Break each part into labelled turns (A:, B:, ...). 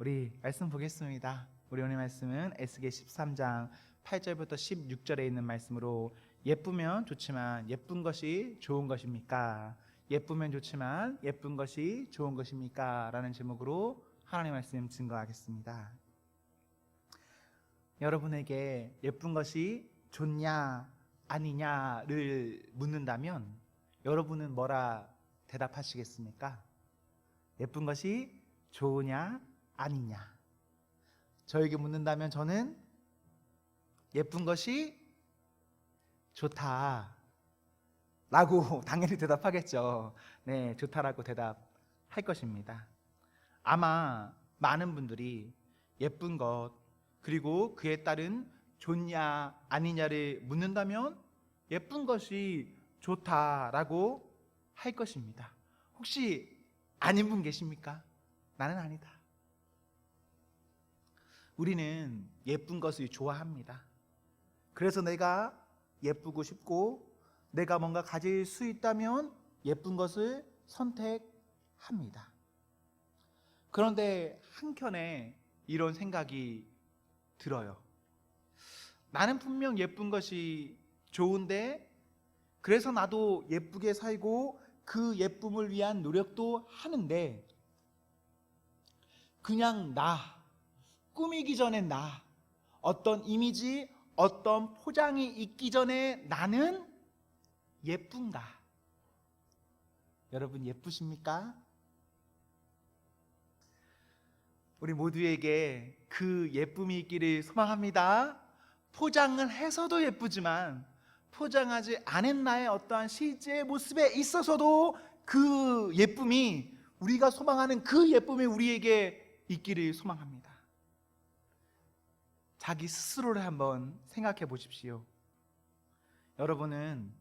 A: 우리 말씀 보겠습니다. 우리 오늘 말씀은 에스겔 13장 8절부터 16절에 있는 말씀으로 예쁘면 좋지만 예쁜 것이 좋은 것입니까? 예쁘면 좋지만 예쁜 것이 좋은 것입니까? 라는 제목으로 하나님의 말씀 증거하겠습니다. 여러분에게 예쁜 것이 좋냐 아니냐를 묻는다면 여러분은 뭐라 대답하시겠습니까? 예쁜 것이 좋으냐 아니냐. 저에게 묻는다면 저는 예쁜 것이 좋다 라고 당연히 대답하겠죠. 네, 좋다라고 대답할 것입니다. 아마 많은 분들이 예쁜 것 그리고 그에 따른 좋냐 아니냐를 묻는다면 예쁜 것이 좋다라고 할 것입니다. 혹시 아닌 분 계십니까? 나는 아니다. 우리는 예쁜 것을 좋아합니다. 그래서 내가 예쁘고 싶고 내가 뭔가 가질 수 있다면 예쁜 것을 선택합니다. 그런데 한켠에 이런 생각이 들어요. 나는 분명 예쁜 것이 좋은데 그래서 나도 예쁘게 살고 그 예쁨을 위한 노력도 하는데 그냥 꾸미기 전에 어떤 이미지, 어떤 포장이 있기 전에 나는 예쁜가? 여러분 예쁘십니까? 우리 모두에게 그 예쁨이 있기를 소망합니다. 포장을 해서도 예쁘지만 포장하지 않은 나의 어떠한 실제 모습에 있어서도 그 예쁨이 우리가 소망하는 그 예쁨이 우리에게 있기를 소망합니다. 자기 스스로를 한번 생각해 보십시오. 여러분은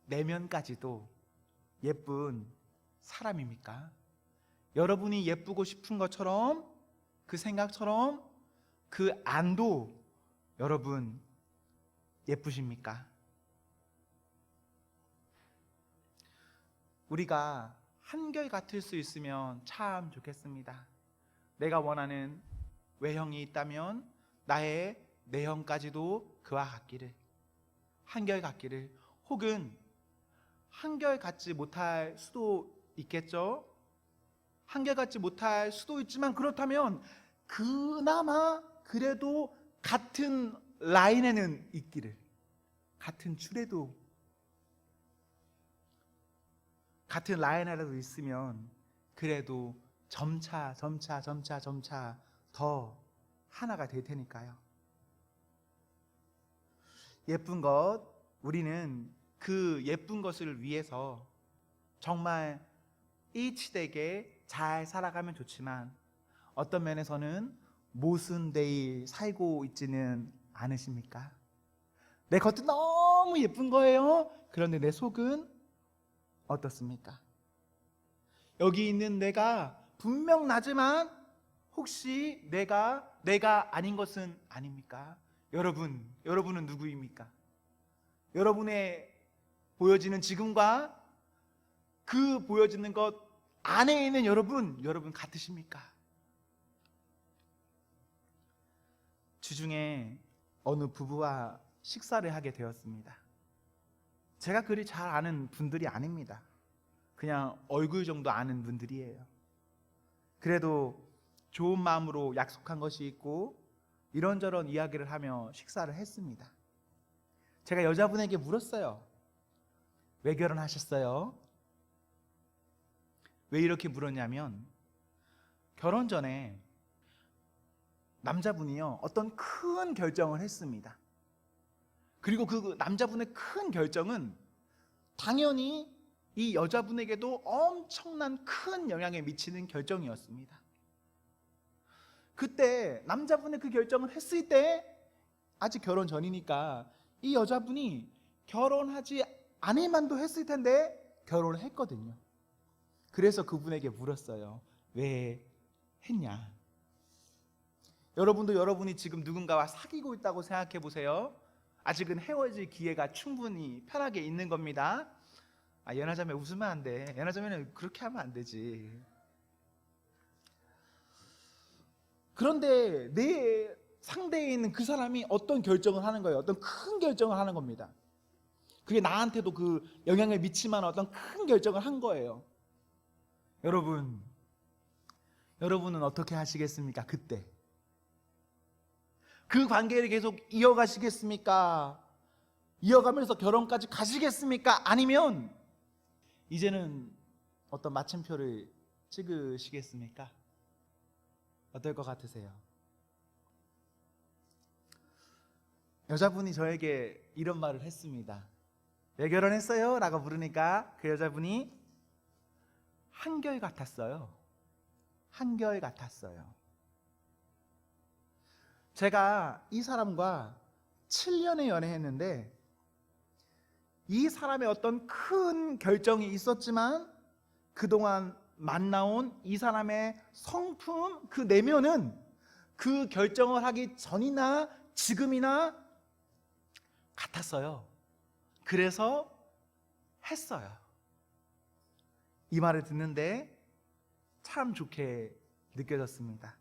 A: 내면까지도 예쁜 사람입니까? 여러분이 예쁘고 싶은 것처럼 그 생각처럼 그 안도 여러분 예쁘십니까? 우리가 한결 같을 수 있으면 참 좋겠습니다. 내가 원하는 외형이 있다면 나의 내형까지도 그와 같기를, 한결 같기를, 혹은 한결 같지 못할 수도 있겠죠. 한결 같지 못할 수도 있지만 그렇다면 그나마 그래도 같은 라인에는 있기를, 같은 줄에도, 같은 라인에라도 있으면 그래도 점차 더 하나가 될 테니까요. 예쁜 것, 우리는 그 예쁜 것을 위해서 정말 일치되게 잘 살아가면 좋지만 어떤 면에서는 모순되이 살고 있지는 않으십니까? 내 겉은 너무 예쁜 거예요. 그런데 내 속은 어떻습니까? 여기 있는 내가 분명 나지만 혹시 내가 아닌 것은 아닙니까? 여러분은 누구입니까? 여러분의 보여지는 지금과 그 보여지는 것 안에 있는 여러분 같으십니까? 주중에 어느 부부와 식사를 하게 되었습니다. 제가 그리 잘 아는 분들이 아닙니다. 그냥 얼굴 정도 아는 분들이에요. 그래도 좋은 마음으로 약속한 것이 있고 이런저런 이야기를 하며 식사를 했습니다. 제가 여자분에게 물었어요. 왜 결혼하셨어요? 왜 이렇게 물었냐면 결혼 전에 남자분이요 어떤 큰 결정을 했습니다. 그리고 그 남자분의 큰 결정은 당연히 이 여자분에게도 엄청난 큰 영향을 미치는 결정이었습니다. 그때 남자분의 그 결정을 했을 때 아직 결혼 전이니까 이 여자분이 결혼하지 않을 만도 했을 텐데 결혼을 했거든요. 그래서 그분에게 물었어요. 왜 했냐? 여러분도 여러분이 지금 누군가와 사귀고 있다고 생각해 보세요. 아직은 헤어질 기회가 충분히 편하게 있는 겁니다. 연하자매 웃으면 안 돼. 연하자매는 그렇게 하면 안 되지. 그런데 내 상대에 있는 그 사람이 어떤 결정을 하는 거예요. 어떤 큰 결정을 하는 겁니다. 그게 나한테도 그 영향을 미치만 어떤 큰 결정을 한 거예요. 여러분은 어떻게 하시겠습니까? 그때 그 관계를 계속 이어가시겠습니까? 이어가면서 결혼까지 가시겠습니까? 아니면 이제는 어떤 마침표를 찍으시겠습니까? 어떨 것 같으세요? 여자분이 저에게 이런 말을 했습니다. 왜 결혼했어요? 라고 물으니까 그 여자분이 한결같았어요. 한결같았어요. 제가 이 사람과 7년의 연애했는데 이 사람의 어떤 큰 결정이 있었지만 그동안 만나온 이 사람의 성품, 그 내면은 그 결정을 하기 전이나 지금이나 같았어요. 그래서 했어요. 이 말을 듣는데 참 좋게 느껴졌습니다.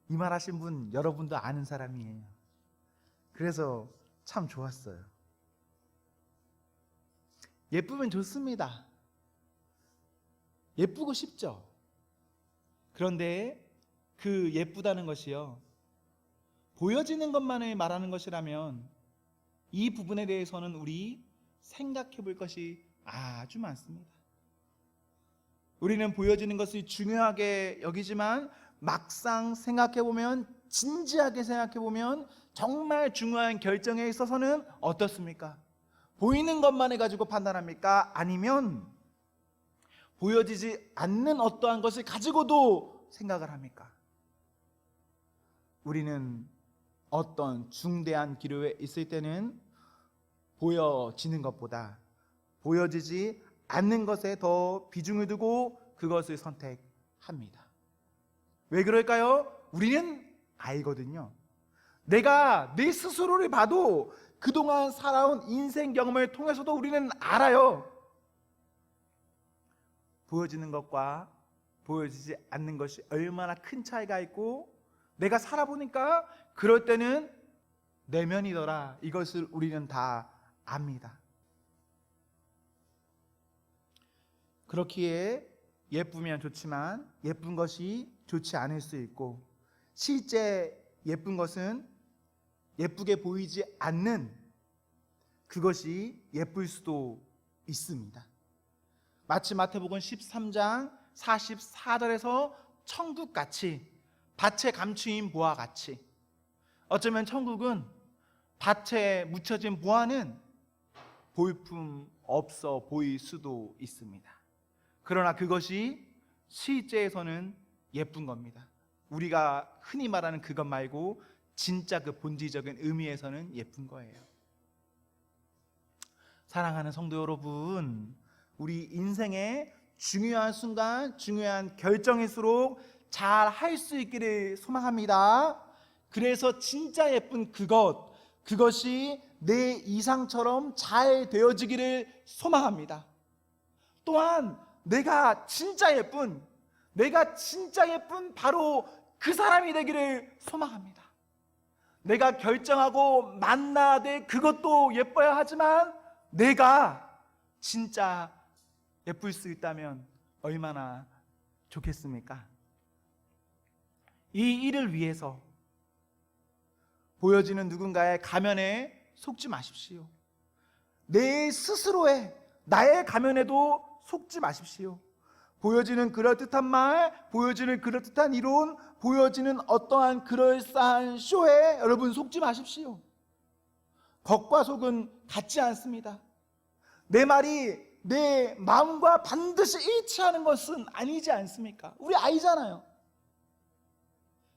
A: 이 말 하신 분 여러분도 아는 사람이에요. 그래서 참 좋았어요. 예쁘면 좋습니다. 예쁘고 싶죠. 그런데 그 예쁘다는 것이요, 보여지는 것만을 말하는 것이라면 이 부분에 대해서는 우리 생각해 볼 것이 아주 많습니다. 우리는 보여지는 것을 중요하게 여기지만 막상 생각해 보면, 진지하게 생각해 보면 정말 중요한 결정에 있어서는 어떻습니까? 보이는 것만을 가지고 판단합니까? 아니면 보여지지 않는 어떠한 것을 가지고도 생각을 합니까? 우리는 어떤 중대한 기로에 있을 때는 보여지는 것보다 보여지지 않는 것에 더 비중을 두고 그것을 선택합니다. 왜 그럴까요? 우리는 알거든요. 내가 내 스스로를 봐도 그동안 살아온 인생 경험을 통해서도 우리는 알아요. 보여지는 것과 보여지지 않는 것이 얼마나 큰 차이가 있고, 내가 살아보니까 그럴 때는 내면이더라, 이것을 우리는 다 압니다. 그렇기에 예쁘면 좋지만 예쁜 것이 좋지 않을 수 있고, 실제 예쁜 것은 예쁘게 보이지 않는 그것이 예쁠 수도 있습니다. 마치 마태복음 13장 44절에서 천국같이 밭에 감추인 보화 같이, 어쩌면 천국은 밭에 묻혀진 보화는 볼품 없어 보일 수도 있습니다. 그러나 그것이 실제에서는 예쁜 겁니다. 우리가 흔히 말하는 그것 말고 진짜 그 본질적인 의미에서는 예쁜 거예요. 사랑하는 성도 여러분, 우리 인생의 중요한 순간, 중요한 결정일수록 잘 할 수 있기를 소망합니다. 그래서 진짜 예쁜 그것이 내 이상처럼 잘 되어지기를 소망합니다. 또한 내가 진짜 예쁜 바로 그 사람이 되기를 소망합니다. 내가 결정하고 만나야 될 그것도 예뻐야 하지만 내가 진짜 예쁠 수 있다면 얼마나 좋겠습니까? 이 일을 위해서 보여지는 누군가의 가면에 속지 마십시오. 내 스스로의 나의 가면에도 속지 마십시오. 보여지는 그럴듯한 말, 보여지는 그럴듯한 이론, 보여지는 어떠한 그럴싸한 쇼에 여러분 속지 마십시오. 겉과 속은 같지 않습니다. 내 말이 내 마음과 반드시 일치하는 것은 아니지 않습니까? 우리 알잖아요.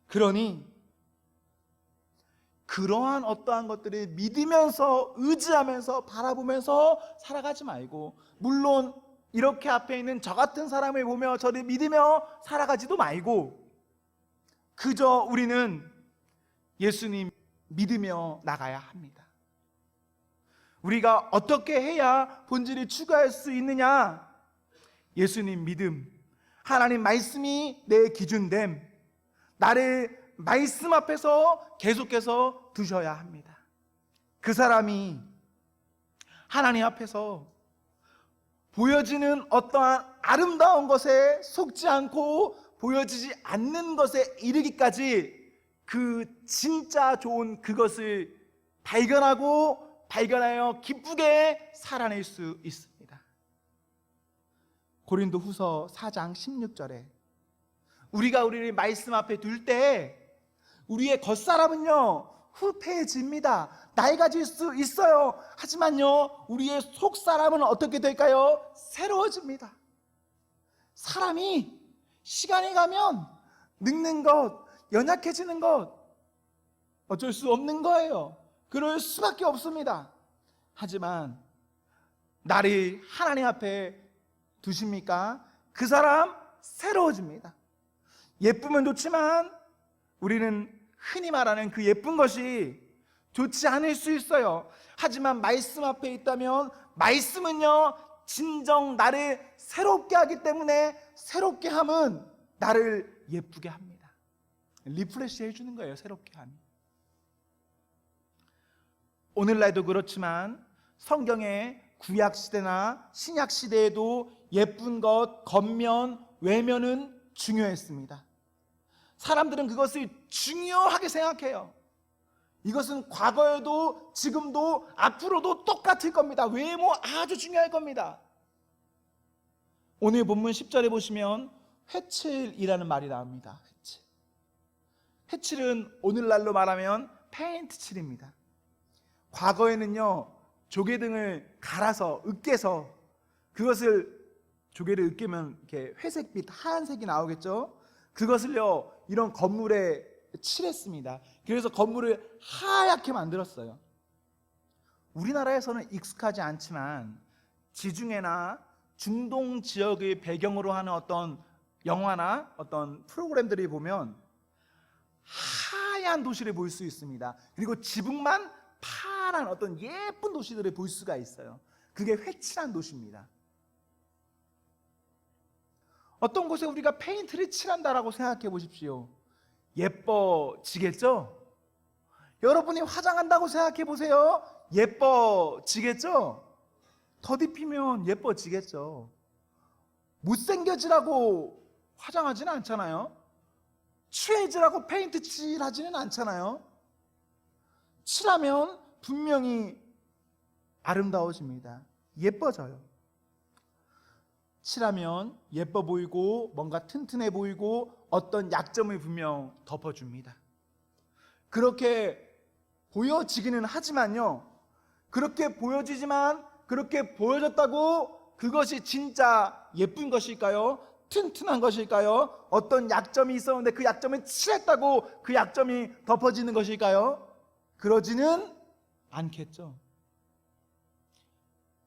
A: 그러니 그러한 어떠한 것들을 믿으면서, 의지하면서, 바라보면서 살아가지 말고, 물론 이렇게 앞에 있는 저 같은 사람을 보며 저를 믿으며 살아가지도 말고, 그저 우리는 예수님 믿으며 나가야 합니다. 우리가 어떻게 해야 본질을 추구할 수 있느냐? 예수님 믿음, 하나님 말씀이 내 기준됨, 나를 말씀 앞에서 계속해서 두셔야 합니다. 그 사람이 하나님 앞에서 보여지는 어떠한 아름다운 것에 속지 않고 보여지지 않는 것에 이르기까지 그 진짜 좋은 그것을 발견하여 기쁘게 살아낼 수 있습니다. 고린도후서 4장 16절에 우리가 우리를 말씀 앞에 둘 때 우리의 겉사람은요 후패해집니다. 낡아질 수 있어요. 하지만요 우리의 속사람은 어떻게 될까요? 새로워집니다. 사람이 시간이 가면 늙는 것, 연약해지는 것 어쩔 수 없는 거예요. 그럴 수밖에 없습니다. 하지만 나를 하나님 앞에 두십니까? 그 사람 새로워집니다. 예쁘면 좋지만 우리는 흔히 말하는 그 예쁜 것이 좋지 않을 수 있어요. 하지만 말씀 앞에 있다면 말씀은요 진정 나를 새롭게 하기 때문에 새롭게 함은 나를 예쁘게 합니다. 리프레시 해주는 거예요. 새롭게 함이. 오늘날도 그렇지만 성경의 구약시대나 신약시대에도 예쁜 것, 겉면, 외면은 중요했습니다. 사람들은 그것을 중요하게 생각해요. 이것은 과거에도 지금도 앞으로도 똑같을 겁니다. 외모 아주 중요할 겁니다. 오늘 본문 10절에 보시면 회칠이라는 말이 나옵니다. 회칠은 오늘날로 말하면 페인트 칠입니다. 과거에는요 조개등을 갈아서 으깨서 그것을 조개를 으깨면 이렇게 회색빛 하얀색이 나오겠죠. 그것을요 이런 건물에 칠했습니다. 그래서 건물을 하얗게 만들었어요. 우리나라에서는 익숙하지 않지만 지중해나 중동 지역을 배경으로 하는 어떤 영화나 어떤 프로그램들을 보면 하얀 도시를 볼 수 있습니다. 그리고 지붕만 파란 어떤 예쁜 도시들을 볼 수가 있어요. 그게 회칠한 도시입니다. 어떤 곳에 우리가 페인트를 칠한다라고 생각해 보십시오. 예뻐지겠죠? 여러분이 화장한다고 생각해 보세요. 예뻐지겠죠? 더딥히면 예뻐지겠죠. 못생겨지라고 화장하지는 않잖아요. 취해지라고 페인트 칠하지는 않잖아요. 칠하면 분명히 아름다워집니다. 예뻐져요. 칠하면 예뻐 보이고 뭔가 튼튼해 보이고 어떤 약점을 분명 덮어줍니다. 그렇게 보여지기는 하지만요 그렇게 보여지지만 그렇게 보여졌다고 그것이 진짜 예쁜 것일까요? 튼튼한 것일까요? 어떤 약점이 있었는데 그 약점을 칠했다고 그 약점이 덮어지는 것일까요? 그러지는 않겠죠.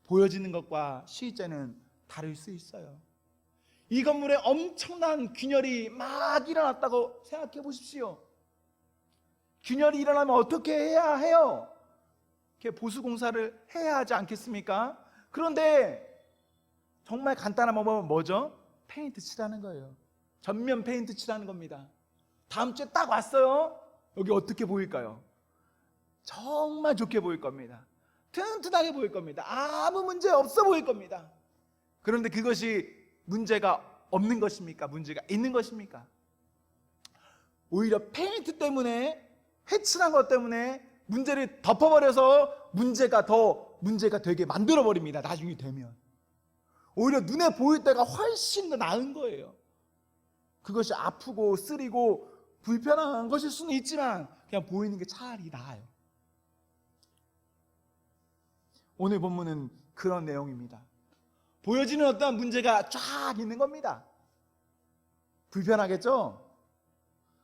A: 보여지는 것과 실제는 다를 수 있어요. 이 건물에 엄청난 균열이 막 일어났다고 생각해 보십시오. 균열이 일어나면 어떻게 해야 해요? 이렇게 보수공사를 해야 하지 않겠습니까? 그런데 정말 간단한 방법은 뭐죠? 페인트 칠하는 거예요. 전면 페인트 칠하는 겁니다. 다음 주에 딱 왔어요. 여기 어떻게 보일까요? 정말 좋게 보일 겁니다. 튼튼하게 보일 겁니다. 아무 문제 없어 보일 겁니다. 그런데 그것이 문제가 없는 것입니까? 문제가 있는 것입니까? 오히려 페인트 때문에 회칠한 것 때문에 문제를 덮어버려서 문제가 되게 만들어버립니다. 나중에 되면 오히려 눈에 보일 때가 훨씬 더 나은 거예요. 그것이 아프고 쓰리고 불편한 것일 수는 있지만 그냥 보이는 게 차라리 나아요. 오늘 본문은 그런 내용입니다. 보여지는 어떤 문제가 쫙 있는 겁니다. 불편하겠죠?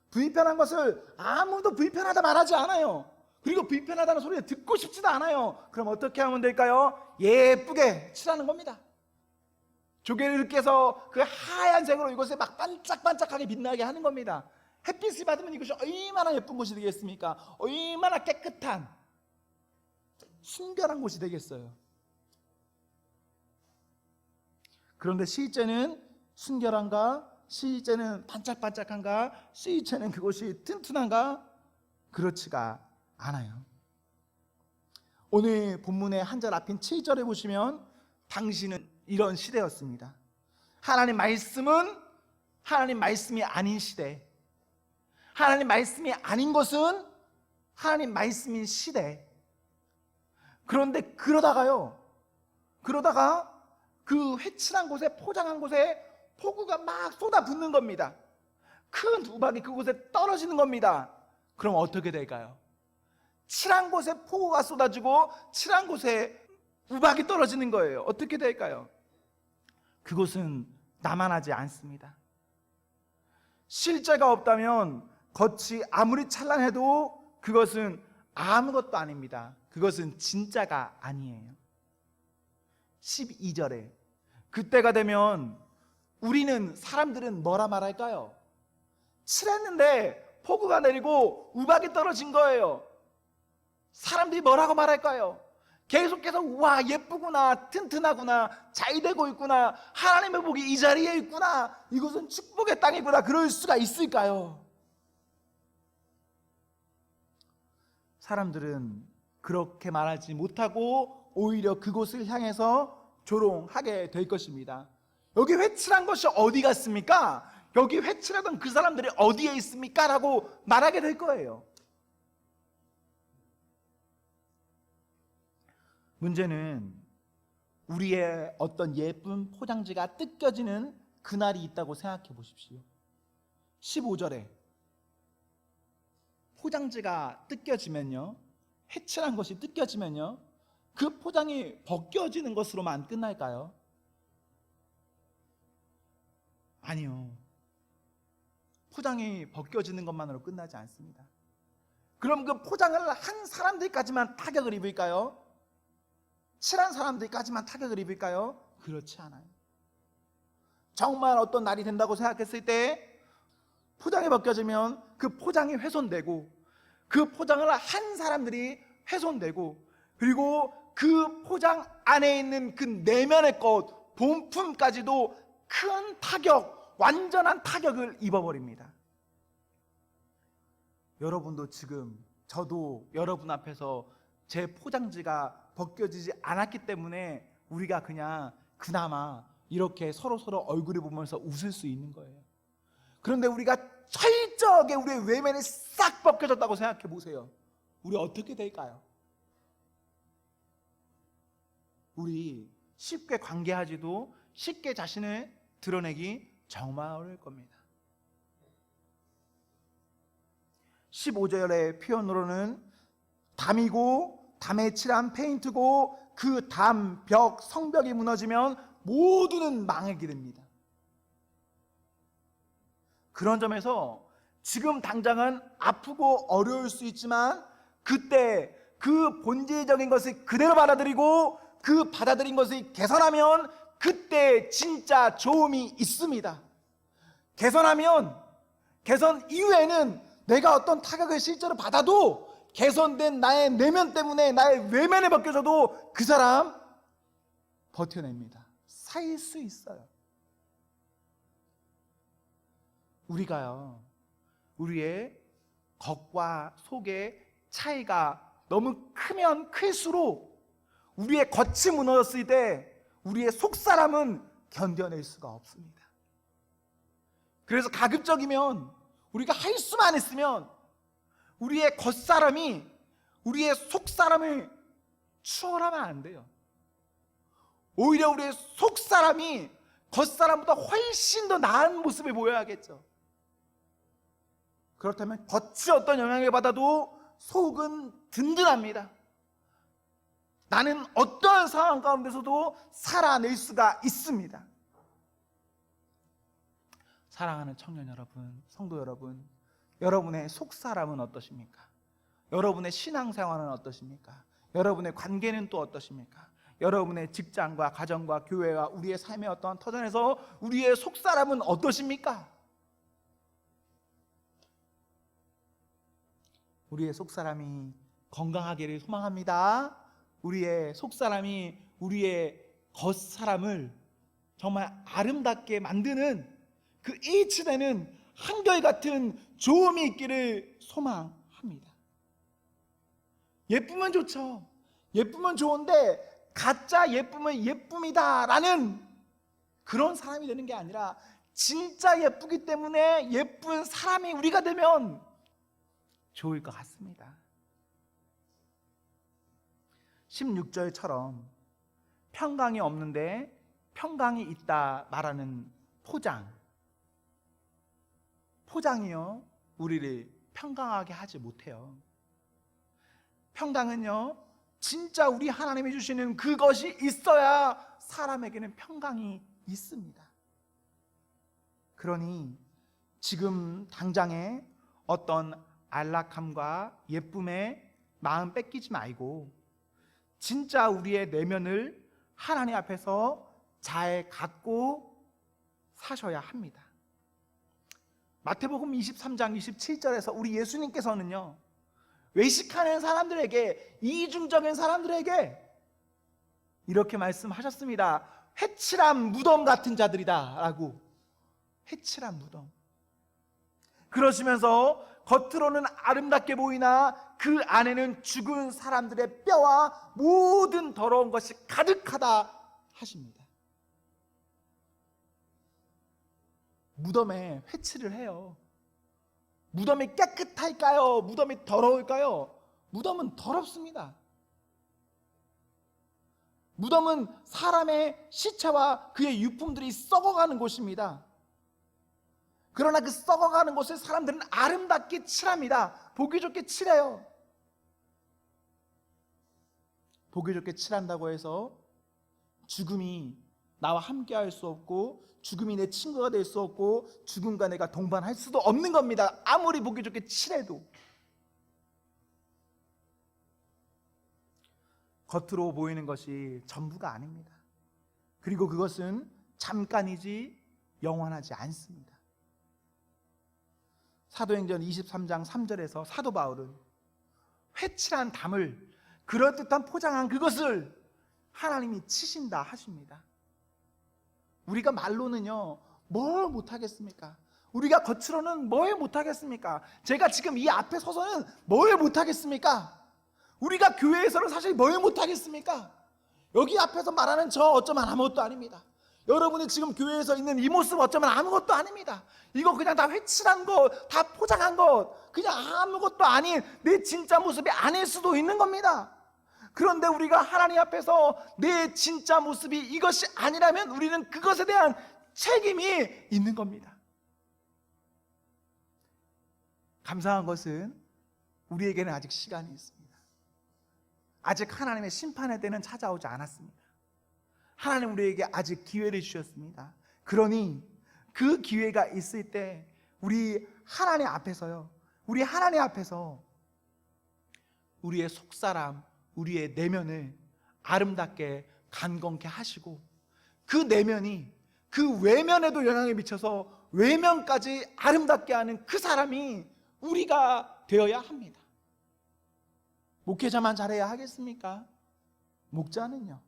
A: 불편한 것을 아무도 불편하다 말하지 않아요. 그리고 불편하다는 소리를 듣고 싶지도 않아요. 그럼 어떻게 하면 될까요? 예쁘게 칠하는 겁니다. 조개를 으깨서 그 하얀색으로 이것을 막 반짝반짝하게 빛나게 하는 겁니다. 햇빛을 받으면 이것이 얼마나 예쁜 곳이 되겠습니까? 얼마나 깨끗한 순결한 곳이 되겠어요. 그런데 실제는 순결함과 실제는 반짝반짝한가? 실제는 그것이 튼튼한가? 그렇지가 않아요. 오늘 본문의 한 절 앞인 7절에 보시면 당시는 이런 시대였습니다. 하나님 말씀은 하나님 말씀이 아닌 시대, 하나님 말씀이 아닌 것은 하나님 말씀인 시대. 그런데 그러다가 그 회칠한 곳에, 포장한 곳에 폭우가 막 쏟아붓는 겁니다. 큰 우박이 그곳에 떨어지는 겁니다. 그럼 어떻게 될까요? 칠한 곳에 폭우가 쏟아지고 칠한 곳에 우박이 떨어지는 거예요. 어떻게 될까요? 그곳은 나만하지 않습니다. 실제가 없다면 겉이 아무리 찬란해도 그것은 아무것도 아닙니다. 그것은 진짜가 아니에요. 12절에 그때가 되면 사람들은 뭐라 말할까요? 칠했는데 폭우가 내리고 우박이 떨어진 거예요. 사람들이 뭐라고 말할까요? 계속해서 와, 예쁘구나, 튼튼하구나, 잘 되고 있구나, 하나님의 복이 이 자리에 있구나, 이곳은 축복의 땅이구나, 그럴 수가 있을까요? 사람들은 그렇게 말하지 못하고 오히려 그곳을 향해서 조롱하게 될 것입니다. 여기 회칠한 것이 어디 갔습니까? 여기 회칠하던 그 사람들이 어디에 있습니까? 라고 말하게 될 거예요. 문제는 우리의 어떤 예쁜 포장지가 뜯겨지는 그날이 있다고 생각해 보십시오. 15절에 포장지가 뜯겨지면요, 회칠한 것이 뜯겨지면요, 그 포장이 벗겨지는 것으로만 끝날까요? 아니요. 포장이 벗겨지는 것만으로 끝나지 않습니다. 그럼 그 포장을 한 사람들까지만 타격을 입을까요? 칠한 사람들까지만 타격을 입을까요? 그렇지 않아요. 정말 어떤 날이 된다고 생각했을 때 포장이 벗겨지면 그 포장이 훼손되고, 그 포장을 한 사람들이 훼손되고, 그리고 그 포장 안에 있는 그 내면의 것, 본품까지도 큰 타격, 완전한 타격을 입어버립니다. 여러분도 지금, 저도 여러분 앞에서 제 포장지가 벗겨지지 않았기 때문에 우리가 그냥 그나마 이렇게 서로 얼굴을 보면서 웃을 수 있는 거예요. 그런데 우리가 철저하게 우리의 외면이 싹 벗겨졌다고 생각해 보세요. 우리 어떻게 될까요? 우리 쉽게 관계하지도, 쉽게 자신을 드러내기 정말 어려울 겁니다. 15절의 표현으로는 담이고 담에 칠한 페인트고 그 담, 벽, 성벽이 무너지면 모두는 망하게 됩니다. 그런 점에서 지금 당장은 아프고 어려울 수 있지만 그때 그 본질적인 것을 그대로 받아들이고 그 받아들인 것을 개선하면 그때 진짜 좋음이 있습니다. 개선 이후에는 내가 어떤 타격을 실제로 받아도 개선된 나의 내면 때문에 나의 외면에 벗겨져도 그 사람 버텨냅니다. 살 수 있어요. 우리가요, 우리의 겉과 속의 차이가 너무 크면 클수록 우리의 겉이 무너졌을 때 우리의 속사람은 견뎌낼 수가 없습니다. 그래서 가급적이면 우리가 할 수만 있으면 우리의 겉사람이 우리의 속사람을 추월하면 안 돼요. 오히려 우리의 속사람이 겉사람보다 훨씬 더 나은 모습을 보여야겠죠. 그렇다면 겉이 어떤 영향을 받아도 속은 든든합니다. 나는 어떠한 상황 가운데서도 살아낼 수가 있습니다. 사랑하는 청년 여러분, 성도 여러분, 여러분의 속사람은 어떠십니까? 여러분의 신앙생활은 어떠십니까? 여러분의 관계는 또 어떠십니까? 여러분의 직장과 가정과 교회와 우리의 삶의 어떠한 터전에서 우리의 속사람은 어떠십니까? 우리의 속사람이 건강하기를 소망합니다. 우리의 속사람이 우리의 겉사람을 정말 아름답게 만드는 그 이치되는 한결같은 좋음이 있기를 소망합니다. 예쁘면 좋죠. 예쁘면 좋은데 가짜 예쁨은 예쁨이다라는 그런 사람이 되는 게 아니라 진짜 예쁘기 때문에 예쁜 사람이 우리가 되면 좋을 것 같습니다. 16절처럼 평강이 없는데 평강이 있다 말하는 포장이요 우리를 평강하게 하지 못해요. 평강은요 진짜 우리 하나님이 주시는 그것이 있어야 사람에게는 평강이 있습니다. 그러니 지금 당장에 어떤 안락함과 예쁨에 마음 뺏기지 말고 진짜 우리의 내면을 하나님 앞에서 잘 갖고 사셔야 합니다. 마태복음 23장 27절에서 우리 예수님께서는요 외식하는 사람들에게, 이중적인 사람들에게 이렇게 말씀하셨습니다. 회칠한 무덤 같은 자들이다 라고. 회칠한 무덤. 그러시면서 겉으로는 아름답게 보이나 그 안에는 죽은 사람들의 뼈와 모든 더러운 것이 가득하다 하십니다. 무덤에 회칠을 해요. 무덤이 깨끗할까요? 무덤이 더러울까요? 무덤은 더럽습니다. 무덤은 사람의 시체와 그의 유품들이 썩어가는 곳입니다. 그러나 그 썩어가는 곳을 사람들은 아름답게 칠합니다. 보기 좋게 칠해요. 보기 좋게 칠한다고 해서 죽음이 나와 함께할 수 없고 죽음이 내 친구가 될 수 없고 죽음과 내가 동반할 수도 없는 겁니다. 아무리 보기 좋게 칠해도. 겉으로 보이는 것이 전부가 아닙니다. 그리고 그것은 잠깐이지 영원하지 않습니다. 사도행전 23장 3절에서 사도 바울은 회칠한 담을 그럴듯한 포장한 그것을 하나님이 치신다 하십니다. 우리가 말로는요 뭘 못하겠습니까? 우리가 겉으로는 뭘 못하겠습니까? 제가 지금 이 앞에 서서는 뭘 못하겠습니까? 우리가 교회에서는 사실 뭘 못하겠습니까? 여기 앞에서 말하는 저 어쩌면 아무것도 아닙니다. 여러분이 지금 교회에서 있는 이 모습 어쩌면 아무것도 아닙니다. 이거 그냥 다 회칠한 것, 다 포장한 것, 그냥 아무것도 아닌 내 진짜 모습이 아닐 수도 있는 겁니다. 그런데 우리가 하나님 앞에서 내 진짜 모습이 이것이 아니라면 우리는 그것에 대한 책임이 있는 겁니다. 감사한 것은 우리에게는 아직 시간이 있습니다. 아직 하나님의 심판의 때는 찾아오지 않았습니다. 하나님 우리에게 아직 기회를 주셨습니다. 그러니 그 기회가 있을 때 우리 하나님 앞에서요, 우리 하나님 앞에서 우리의 속사람, 우리의 내면을 아름답게 간건케 하시고 그 내면이 그 외면에도 영향을 미쳐서 외면까지 아름답게 하는 그 사람이 우리가 되어야 합니다. 목회자만 잘해야 하겠습니까? 목자는요,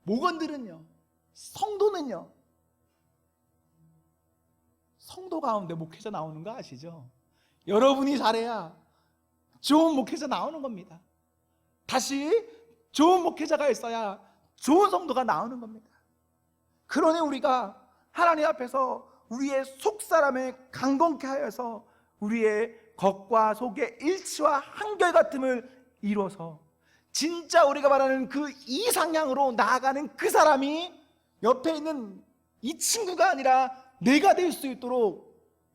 A: 목원들은요, 성도는요. 성도 가운데 목회자 나오는 거 아시죠? 여러분이 잘해야 좋은 목회자 나오는 겁니다. 다시 좋은 목회자가 있어야 좋은 성도가 나오는 겁니다. 그러니 우리가 하나님 앞에서 우리의 속사람을 강건케 하여서 우리의 겉과 속의 일치와 한결같음을 이루어서 진짜 우리가 말하는 그 이상향으로 나아가는 그 사람이 옆에 있는 이 친구가 아니라 내가 될 수 있도록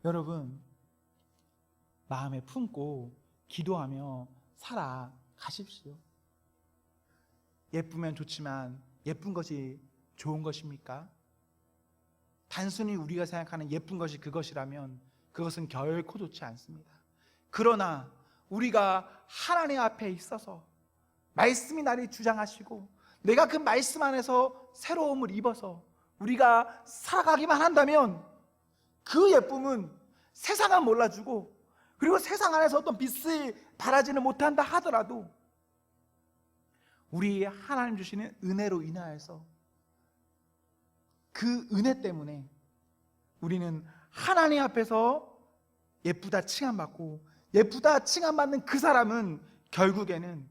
A: 여러분 마음에 품고 기도하며 살아가십시오. 예쁘면 좋지만 예쁜 것이 좋은 것입니까? 단순히 우리가 생각하는 예쁜 것이 그것이라면 그것은 결코 좋지 않습니다. 그러나 우리가 하나님 앞에 있어서 말씀이 나를 주장하시고 내가 그 말씀 안에서 새로움을 입어서 우리가 살아가기만 한다면 그 예쁨은 세상은 몰라주고 그리고 세상 안에서 어떤 빛을 발하지는 못한다 하더라도 우리 하나님 주시는 은혜로 인하여서 그 은혜 때문에 우리는 하나님 앞에서 예쁘다 칭함받고, 예쁘다 칭함받는 그 사람은 결국에는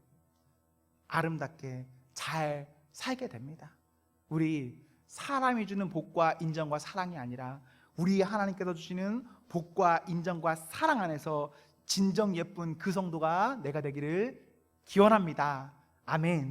A: 아름답게 잘 살게 됩니다. 우리 사람이 주는 복과 인정과 사랑이 아니라 우리 하나님께서 주시는 복과 인정과 사랑 안에서 진정 예쁜 그 성도가 내가 되기를 기원합니다. 아멘.